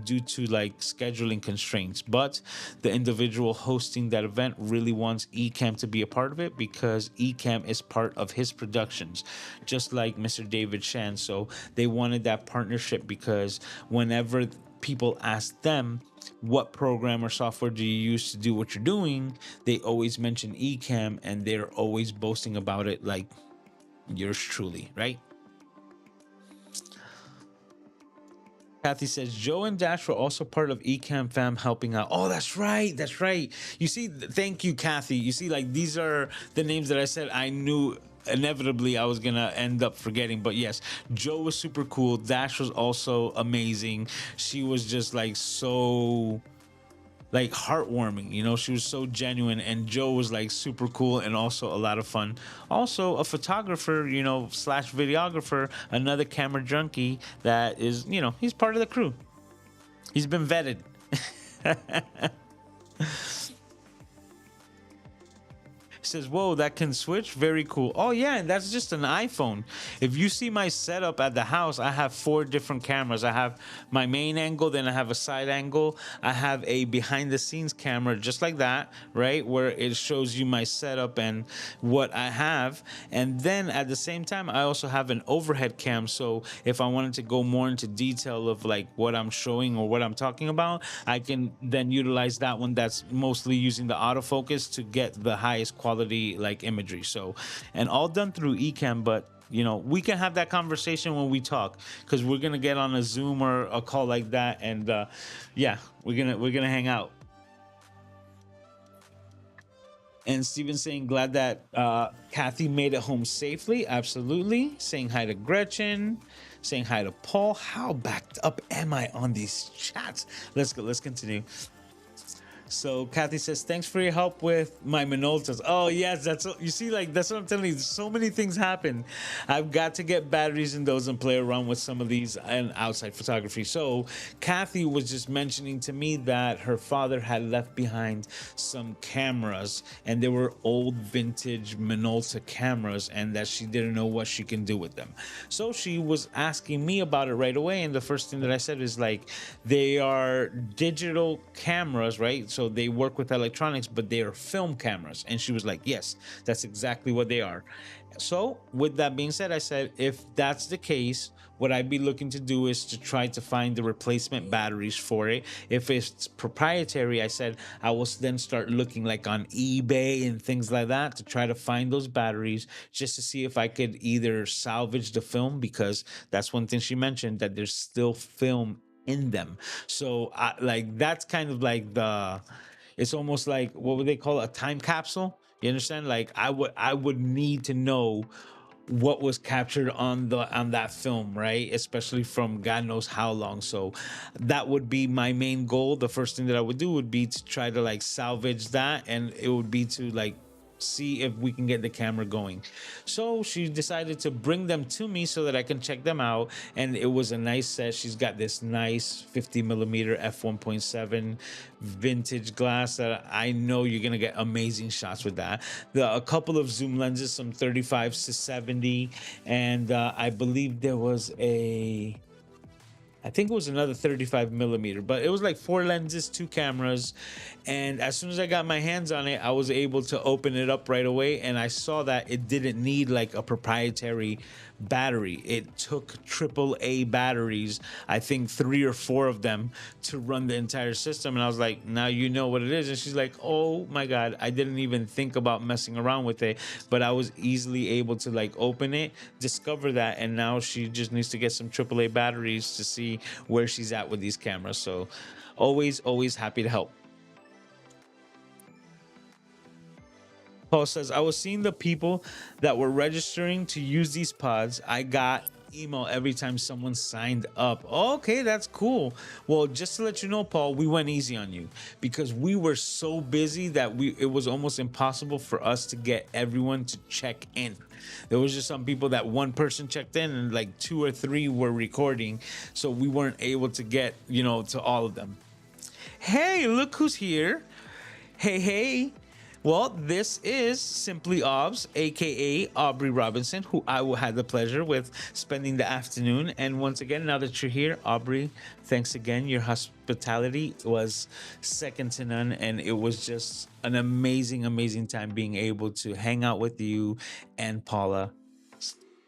Speaker 1: due to like scheduling constraints. But the individual hosting that event really wants Ecamm to be a part of it because Ecamm is part of his productions, just like Mr. David Shan. So they wanted that partnership because whenever people ask them, what program or software do you use to do what you're doing, they always mention Ecamm and they're always boasting about it, like yours truly, right? Kathy says Joe and Dash were also part of Ecamm fam helping out. Oh, that's right. That's right. You see, thank you, Kathy. You see, like these are the names that I said I knew inevitably I was gonna end up forgetting. But yes, Joe was super cool. Dash was also amazing. She was just like so like heartwarming. She was so genuine, and Joe was like super cool and also a lot of fun. Also a photographer, slash videographer, another camera junkie that is, he's part of the crew. He's been vetted. Says, whoa, that can switch. Very cool. Oh yeah, and that's just an iPhone. If you see my setup at the house, I have 4 different cameras. I have my main angle, then I have a side angle, I have a behind the scenes camera just like that, right, where it shows you my setup and what I have. And then at the same time, I also have an overhead cam, so if I wanted to go more into detail of like what I'm showing or what I'm talking about, I can then utilize that one that's mostly using the autofocus to get the highest quality like imagery. So, and all done through Ecamm. But we can have that conversation when we talk, because we're gonna get on a Zoom or a call like that, and yeah, we're gonna hang out. And Steven saying, glad that Kathy made it home safely. Absolutely. Saying hi to Gretchen. Saying hi to Paul. How backed up am I on these chats? Let's go. Let's continue. So Kathy says, thanks for your help with my Minoltas. Oh yes, you see, like that's what I'm telling you. So many things happen. I've got to get batteries in those and play around with some of these and outside photography. So Kathy was just mentioning to me that her father had left behind some cameras, and they were old vintage Minolta cameras, and that she didn't know what she can do with them. So she was asking me about it right away, and the first thing that I said is like, they are digital cameras, right? So they work with electronics, but they are film cameras. And she was like, yes, that's exactly what they are. So with that being said, I said, if that's the case, what I'd be looking to do is to try to find the replacement batteries for it. If it's proprietary, I said I will then start looking like on eBay and things like that to try to find those batteries, just to see if I could either salvage the film, because that's one thing she mentioned, that there's still film in them. So like that's kind of like it's almost like, what would they call it, a time capsule? You understand? Like I would need to know what was captured on that film, right? Especially from God knows how long. So that would be my main goal. The first thing that I would do would be to try to like salvage that, and it would be to like see if we can get the camera going. So she decided to bring them to me so that I can check them out. And it was a nice set. She's got this nice 50 millimeter f1.7 vintage glass that I know you're gonna get amazing shots with that. A couple of zoom lenses, some 35s to 70, and I believe there was I think it was another 35 millimeter, but it was like four lenses, two cameras. And as soon as I got my hands on it, I was able to open it up right away. And I saw that it didn't need like a proprietary battery. It took AAA batteries, I think three or four of them, to run the entire system. And I was like, now you know what it is. And she's like, oh my God, I didn't even think about messing around with it, but I was easily able to like open it, discover that. And now she just needs to get some AAA batteries to see where she's at with these cameras. So always happy to help. Paul says, I was seeing the people that were registering to use these pods. I got email every time someone signed up. Okay, that's cool. Well, just to let you know, Paul, we went easy on you because we were so busy that it was almost impossible for us to get everyone to check in. There was just some people that one person checked in and like two or three were recording, so we weren't able to get, to all of them. Hey, look who's here. Hey. Well, this is Simply Obs, aka Aubrey Robinson, who I will have the pleasure with spending the afternoon. And once again, now that you're here, Aubrey, thanks again. Your hospitality was second to none, and it was just an amazing time being able to hang out with you and Paula.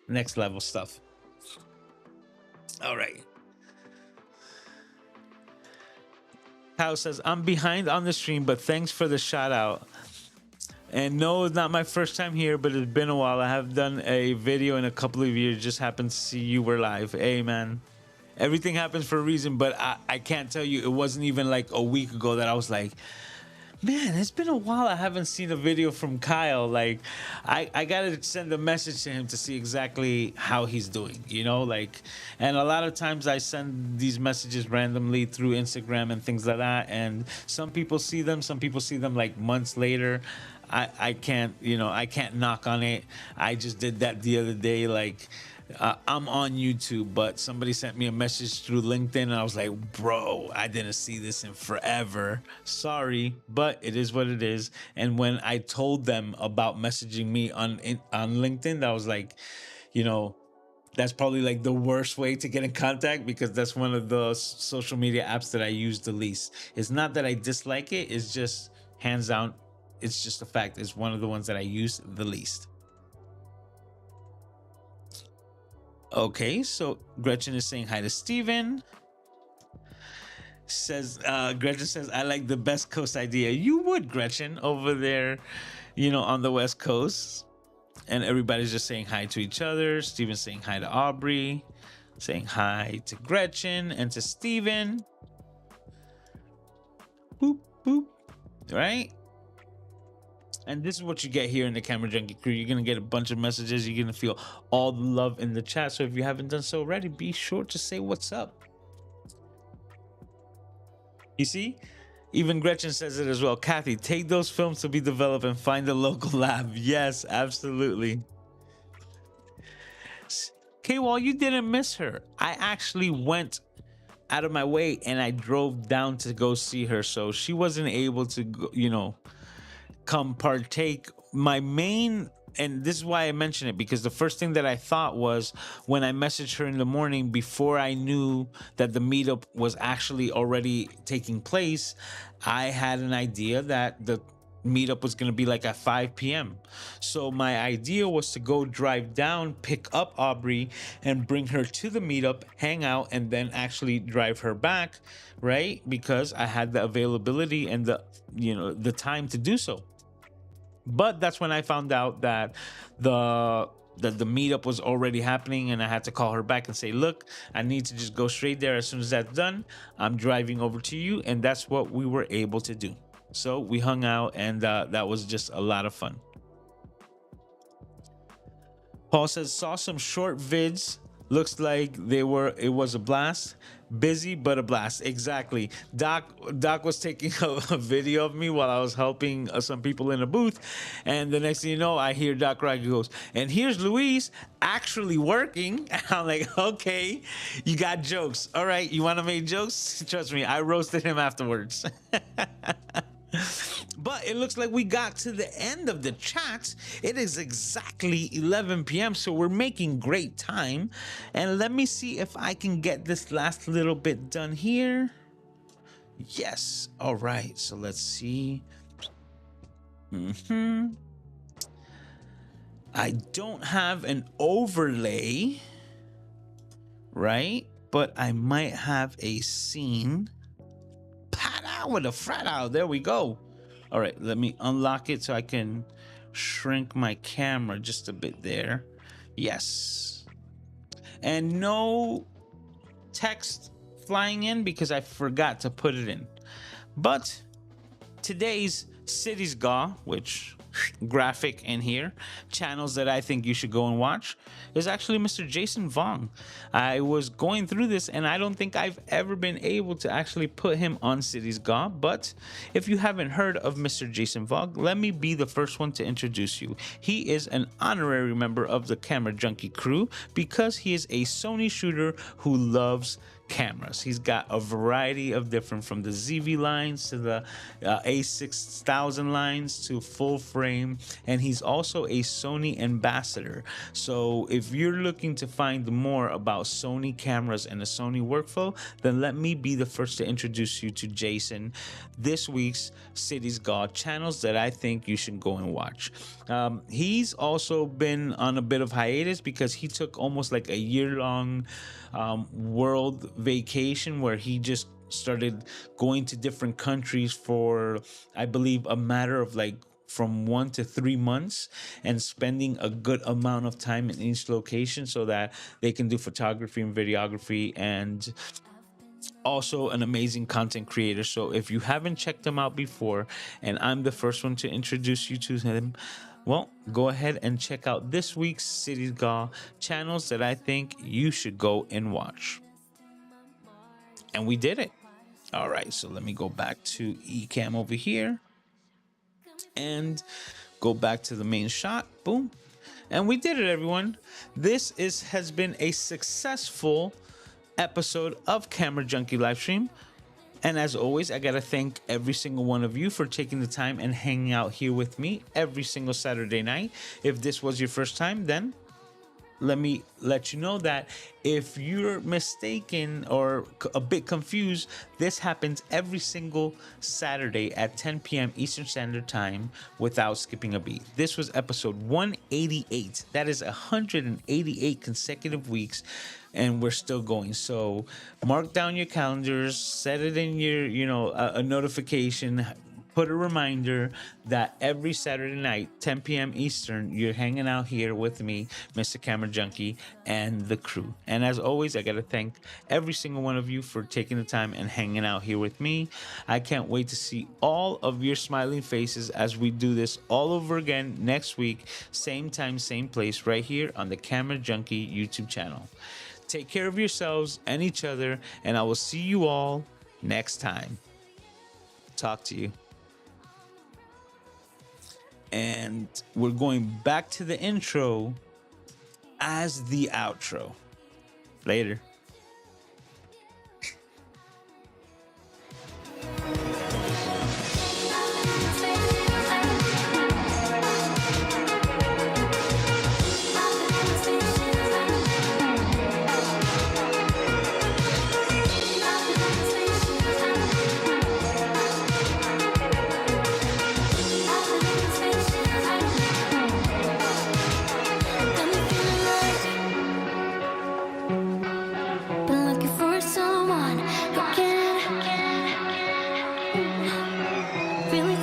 Speaker 1: Next level stuff. All right. Kyle says, I'm behind on the stream, but thanks for the shout out. And no, it's not my first time here, but it's been a while. I have done a video in a couple of years. Just happened to see you were live. Hey, man. Everything happens for a reason, but I can't tell you. It wasn't even like a week ago that I was like, man, it's been a while. I haven't seen a video from Kyle. Like, I got to send a message to him to see exactly how he's doing, and a lot of times I send these messages randomly through Instagram and things like that. And some people see them like months later. I can't, I can't knock on it. I just did that the other day. I'm on YouTube, but somebody sent me a message through LinkedIn and I was like, bro, I didn't see this in forever. Sorry, but it is what it is. And when I told them about messaging me on LinkedIn, I was like, that's probably like the worst way to get in contact because that's one of the social media apps that I use the least. It's not that I dislike it. It's just hands down. It's just a fact. It's one of the ones that I use the least. Okay, so Gretchen is saying hi to Steven. Gretchen says, I like the Best Coast idea. You would, Gretchen, over there, on the West Coast. And everybody's just saying hi to each other. Steven's saying hi to Aubrey, saying hi to Gretchen and to Steven. Boop, boop. Right? And this is what you get here in the Camera Junkie crew. You're going to get a bunch of messages. You're going to feel all the love in the chat. So if you haven't done so already, be sure to say what's up. You see? Even Gretchen says it as well. Kathy, take those films to be developed and find a local lab. Yes, absolutely. K-Wall, you didn't miss her. I actually went out of my way and I drove down to go see her. So she wasn't able to, come partake. My main, and this is why I mention it, because the first thing that I thought was when I messaged her in the morning before I knew that the meetup was actually already taking place, I had an idea that the meetup was going to be like at 5 p.m. So my idea was to go drive down, pick up Aubrey and bring her to the meetup, hang out, and then actually drive her back, right? Because I had the availability and the time to do so. But that's when I found out that the meetup was already happening, and I had to call her back and say, look, I need to just go straight there. As soon as that's done, I'm driving over to you. And that's what we were able to do. So we hung out, and that was just a lot of fun. Paul says, saw some short vids. Looks like it was a blast. Busy but a blast. Exactly. Doc was taking a video of me while I was helping some people in a booth, and the next thing you know, I hear Doc Rocky goes, "And here's Luis actually working." And I'm like, "Okay, you got jokes. All right, you want to make jokes? Trust me, I roasted him afterwards." But it looks like we got to the end of the chat. It is exactly 11 p.m., so we're making great time. And let me see if I can get this last little bit done here. Yes. All right. So let's see. I don't have an overlay, right? But I might have a scene. Pat out with a frat out. There we go. All right, let me unlock it so I can shrink my camera just a bit there. Yes. And no text flying in because I forgot to put it in. But today's Cities Gaw, which graphic in here, channels that I think you should go and watch, is actually Mr. Jason Vong. I was going through this and I don't think I've ever been able to actually put him on Cities Gaw, but if you haven't heard of Mr. Jason Vong, let me be the first one to introduce you. He is an honorary member of the Camera Junkie crew because he is a Sony shooter who loves cameras. He's got a variety of different, from the ZV lines to the A6000 lines to full frame, and he's also a Sony ambassador. So if you're looking to find more about Sony cameras and the Sony workflow, then let me be the first to introduce you to Jason, this week's Cities Gaw channels that I think you should go and watch. He's also been on a bit of hiatus because he took almost like a year-long world vacation where he just started going to different countries for, I believe, a matter of like from 1 to 3 months, and spending a good amount of time in each location so that they can do photography and videography, and also an amazing content creator. So if you haven't checked him out before, and I'm the first one to introduce you to him, well, go ahead and check out this week's Cities Gaw channels that I think you should go and watch. And we did it. All right, so let me go back to Ecamm over here and go back to the main shot. Boom. And we did it, everyone. This has been a successful episode of Camera Junkie Livestream. And as always, I gotta thank every single one of you for taking the time and hanging out here with me every single Saturday night. If this was your first time, then let me let you know that if you're mistaken or a bit confused, this happens every single Saturday at 10 p.m. Eastern Standard Time without skipping a beat. This was episode 188. That is 188 consecutive weeks, and we're still going. So mark down your calendars, set it in your, a notification, put a reminder that every Saturday night, 10 p.m. Eastern, you're hanging out here with me, Mr. Camera Junkie, and the crew. And as always, I got to thank every single one of you for taking the time and hanging out here with me. I can't wait to see all of your smiling faces as we do this all over again next week, same time, same place, right here on the Camera Junkie YouTube channel. Take care of yourselves and each other, and I will see you all next time. Talk to you. And we're going back to the intro as the outro. Later.
Speaker 2: Really